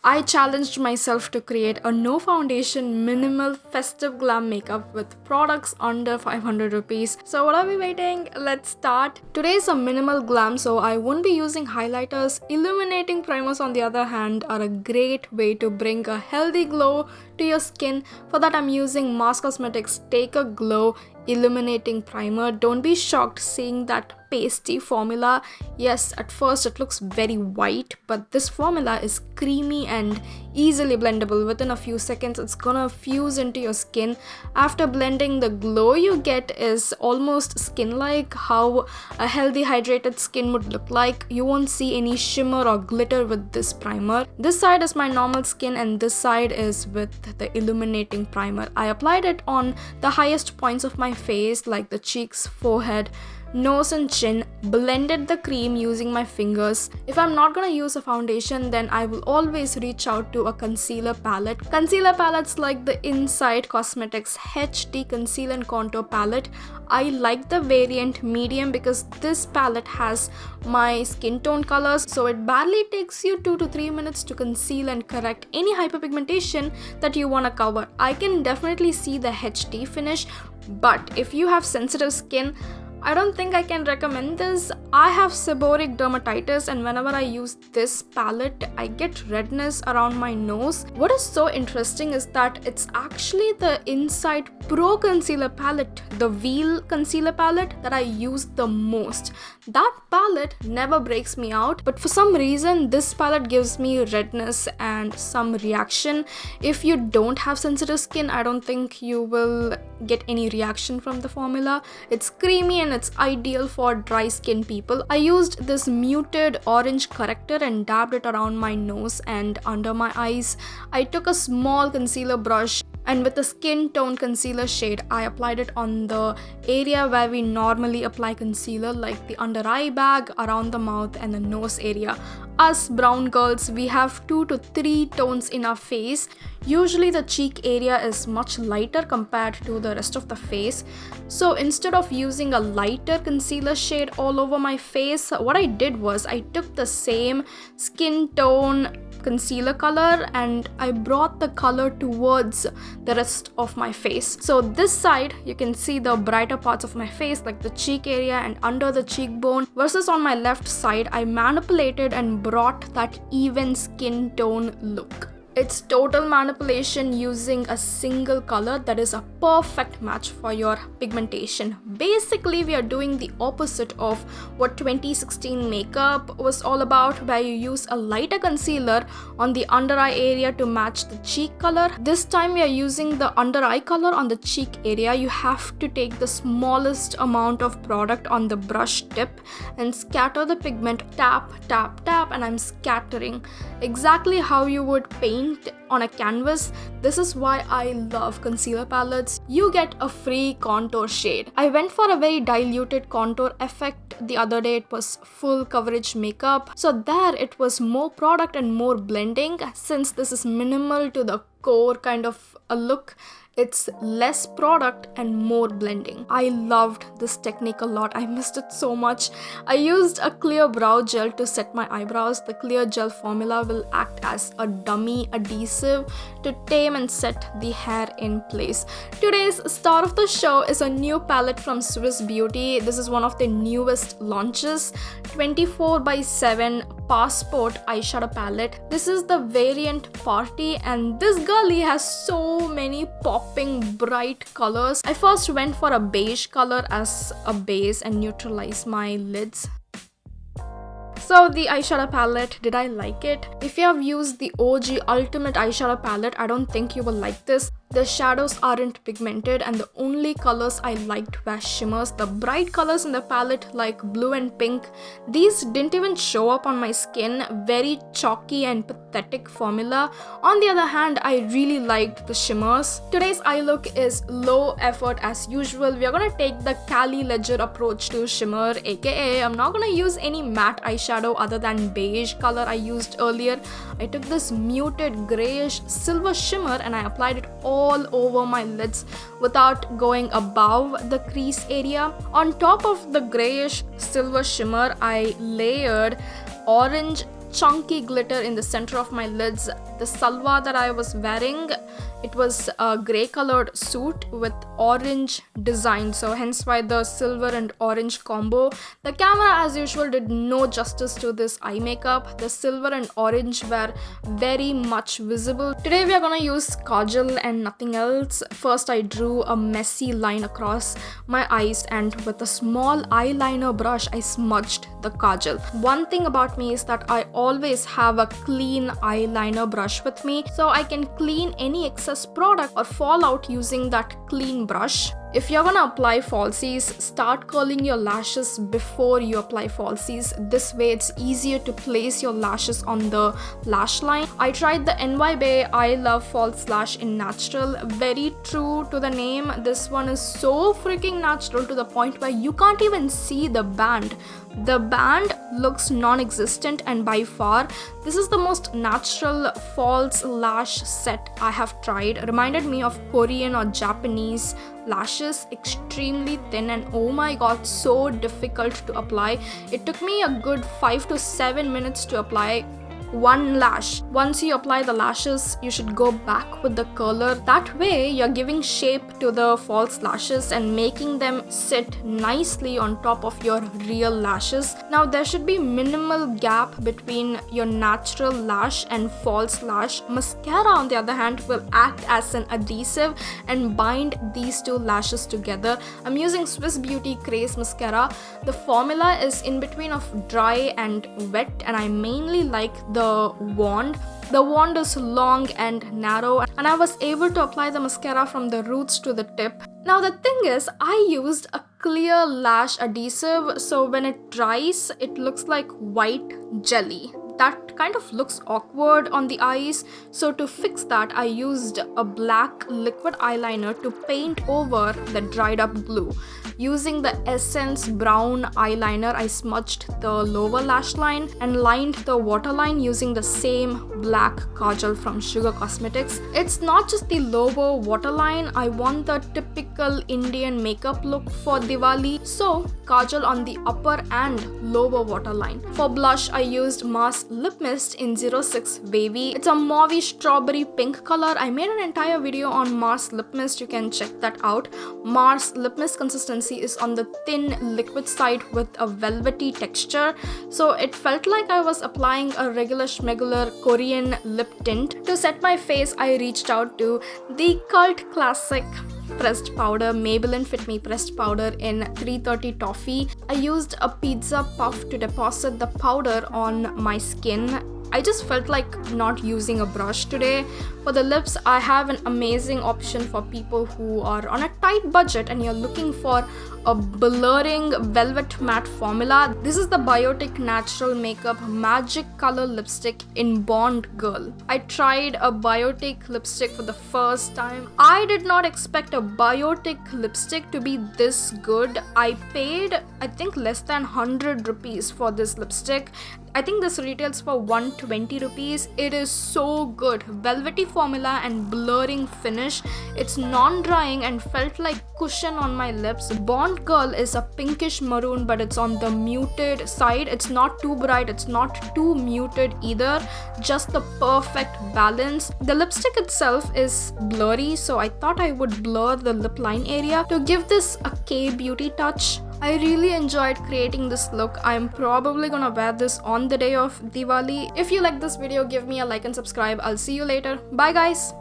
I challenged myself to create a no foundation minimal festive glam makeup with products under 500 rupees. So what are we waiting? Let's start. Today is a minimal glam, so I won't be using highlighters. Illuminating primers on the other hand are a great way to bring a healthy glow to your skin. For that I'm using Mars Cosmetics Take a Glow Illuminating Primer. Don't be shocked seeing that pasty formula. Yes, at first it looks very white, but this formula is creamy and easily blendable. Within a few seconds it's gonna fuse into your skin. After blending, the glow you get is almost skin-like, how a healthy hydrated skin would look like. You won't see any shimmer or glitter with this primer. This side is my normal skin and this side is with the illuminating primer. I applied it on the highest points of my face like the cheeks, forehead, nose and chin, blended the cream using my fingers. If I'm not gonna use a foundation, then I will always reach out to a concealer palette. Concealer palettes like the Inside Cosmetics HD Conceal and Contour palette. I like the variant medium because this palette has my skin tone colors, so it barely takes you 2 to 3 minutes to conceal and correct any hyperpigmentation that you wanna cover. I can definitely see the HD finish, but if you have sensitive skin, I don't think I can recommend this. I have seborrheic dermatitis and whenever I use this palette, I get redness around my nose. What is so interesting is that it's actually the Inside Pro Concealer palette, the Wheel Concealer palette, that I use the most. That palette never breaks me out, but for some reason this palette gives me redness and some reaction. If you don't have sensitive skin, I don't think you will get any reaction from the formula. It's creamy and it's ideal for dry skin people. I used this muted orange corrector and dabbed it around my nose and under my eyes. I took a small concealer brush and with a skin tone concealer shade, I applied it on the area where we normally apply concealer, like the under eye bag, around the mouth and the nose area. Us brown girls, we have 2 to 3 tones in our face. Usually the cheek area is much lighter compared to the rest of the face. So instead of using a lighter concealer shade all over my face, what I did was I took the same skin tone concealer color and I brought the color towards the rest of my face. So this side you can see the brighter parts of my face like the cheek area and under the cheekbone, versus on my left side I manipulated and brought that even skin tone look. It's total manipulation using a single color that is a perfect match for your pigmentation. Basically, we are doing the opposite of what 2016 makeup was all about, where you use a lighter concealer on the under eye area to match the cheek color. This time we are using the under eye color on the cheek area. You have to take the smallest amount of product on the brush tip and scatter the pigment. Tap, tap, tap, and I'm scattering exactly how you would paint on a canvas. This is why I love concealer palettes. You get a free contour shade. I went for a very diluted contour effect the other day. It was full coverage makeup, so there it was more product and more blending. Since this is minimal to the core kind of a look, it's less product and more blending. I loved this technique a lot. I missed it so much. I used a clear brow gel to set my eyebrows. The clear gel formula will act as a dummy adhesive to tame and set the hair in place. Today's star of the show is a new palette from Swiss Beauty. This is one of the newest launches, 24/7 Passport eyeshadow palette. This is the variant Party and this girlie has so many popping bright colors. I first went for a beige color as a base and neutralized my lids. So the eyeshadow palette, did I like it? If you have used the OG Ultimate eyeshadow palette, I don't think you will like this. The shadows aren't pigmented and the only colors I liked were shimmers. The bright colors in the palette like blue and pink, these didn't even show up on my skin. Very chalky and pathetic formula. On the other hand, I really liked the shimmers. Today's eye look is low effort as usual. We are gonna take the Cali Ledger approach to shimmer, aka I'm not gonna use any matte eyeshadow other than beige color I used earlier. I took this muted grayish silver shimmer and I applied it all over my lids without going above the crease area. On top of the grayish silver shimmer, I layered orange chunky glitter in the center of my lids. The salwar that I was wearing, it was a grey colored suit with orange design, so hence why the silver and orange combo. The camera as usual did no justice to this eye makeup. The silver and orange were very much visible. Today we are gonna use Kajal and nothing else. First I drew a messy line across my eyes, and with a small eyeliner brush I smudged the Kajal. One thing about me is that I always have a clean eyeliner brush with me, so I can clean any excess product or fallout using that clean brush. If you're gonna apply falsies, start curling your lashes before you apply falsies. This way it's easier to place your lashes on the lash line. I tried the 𝘍𝘈𝘵 I Love False Lash in Natural. Very true to the name. This one is so freaking natural to the point where you can't even see the band. The band looks non-existent, and by far this is the most natural false lash set I have tried. Reminded me of Korean or Japanese lashes, extremely thin, and oh my god, so difficult to apply. It took me a good 5 to 7 minutes to apply one lash. Once you apply the lashes, you should go back with the curler. That way you're giving shape to the false lashes and making them sit nicely on top of your real lashes. Now there should be minimal gap between your natural lash and false lash. Mascara on the other hand will act as an adhesive and bind these two lashes together. I'm using Swiss Beauty Craze mascara. The formula is in between of dry and wet, and I mainly like the wand. The wand is long and narrow, and I was able to apply the mascara from the roots to the tip. Now the thing is, I used a clear lash adhesive, so when it dries, it looks like white jelly. That kind of looks awkward on the eyes, so to fix that I used a black liquid eyeliner to paint over the dried up glue. Using the Essence brown eyeliner, I smudged the lower lash line and lined the waterline using the same black kajal from Sugar Cosmetics. It's not just the lower waterline, I want the typical Indian makeup look for Diwali, so kajal on the upper and lower waterline. For blush, I used Mars Lip Mist in 06 Wavy. It's a mauvey strawberry pink color. I made an entire video on Mars Lip Mist, you can check that out. Mars Lip Mist consistency is on the thin liquid side with a velvety texture, so it felt like I was applying a regular schmegular Korean lip tint. To set my face, I reached out to the cult classic pressed powder, Maybelline Fit Me pressed powder in 330 Tofee. I used a pizza puff to deposit the powder on my skin. I just felt like not using a brush today. For the lips, I have an amazing option for people who are on a tight budget and you're looking for a blurring velvet matte formula. This is the Biotique Natural Makeup Magicolor lipstick in Bond Girl. I tried a Biotique lipstick for the first time. I did not expect a Biotique lipstick to be this good. I paid, I think, less than 100 rupees for this lipstick. I think this retails for 120 rupees. It is so good. Velvety formula and blurring finish. It's non-drying and felt like cushion on my lips. Bond Girl is a pinkish maroon, but it's on the muted side. It's not too bright, it's not too muted either. Just the perfect balance. The lipstick itself is blurry, so I thought I would blur the lip line area to give this a K-beauty touch. I really enjoyed creating this look. I'm probably gonna wear this on the day of Diwali. If you like this video, give me a like and subscribe. I'll see you later. Bye guys!